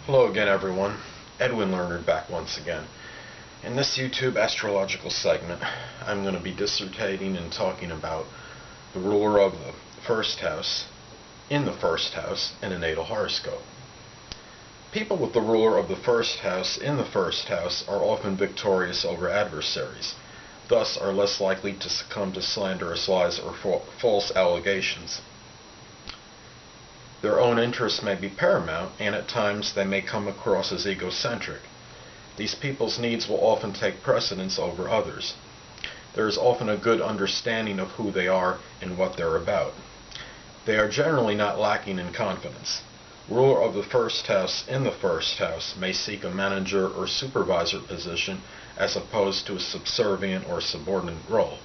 Hello again, everyone. Edwin Learnard back once again. In this YouTube astrological segment, I'm going to be dissertating and talking about the ruler of the first house in the first house in a natal horoscope. People with the ruler of the first house in the first house are often victorious over adversaries, thus are less likely to succumb to slanderous lies or false allegations. Their own interests may be paramount, and at times they may come across as egocentric. These people's needs will often take precedence over others. There is often a good understanding of who they are and what they're about. They are generally not lacking in confidence. Ruler of the first house in the first house may seek a manager or supervisor position as opposed to a subservient or subordinate role.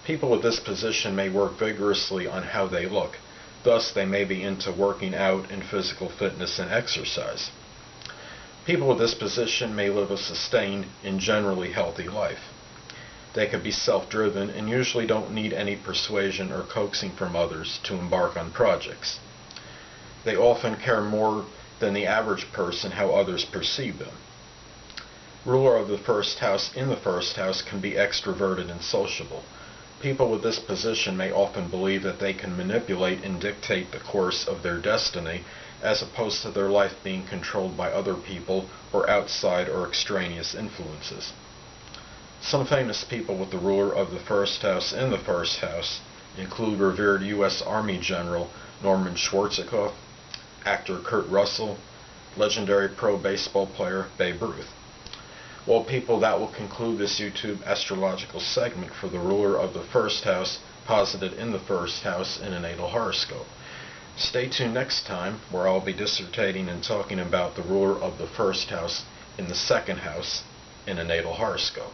People with this position may work vigorously on how they look. Thus, they may be into working out and physical fitness and exercise. People with this position may live a sustained and generally healthy life. They could be self-driven and usually don't need any persuasion or coaxing from others to embark on projects. They often care more than the average person how others perceive them. Ruler of the first house in the first house can be extroverted and sociable. People with this position may often believe that they can manipulate and dictate the course of their destiny, as opposed to their life being controlled by other people or outside or extraneous influences. Some famous people with the ruler of the first house in the first house include revered U.S. Army General Norman Schwarzkopf, actor Kurt Russell, legendary pro baseball player Babe Ruth. Well, people, that will conclude this YouTube astrological segment for the ruler of the first house posited in the first house in a natal horoscope. Stay tuned next time, where I'll be dissertating and talking about the ruler of the first house in the second house in a natal horoscope.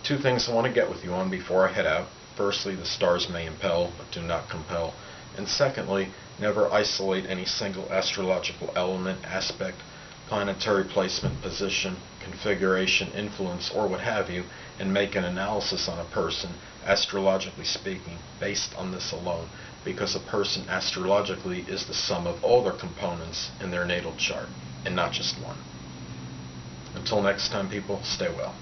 Two things I want to get with you on before I head out. Firstly, the stars may impel, but do not compel. And secondly, never isolate any single astrological element, aspect, planetary placement, position, configuration, influence, or what have you, and make an analysis on a person, astrologically speaking, based on this alone, because a person astrologically is the sum of all their components in their natal chart, and not just one. Until next time, people, stay well.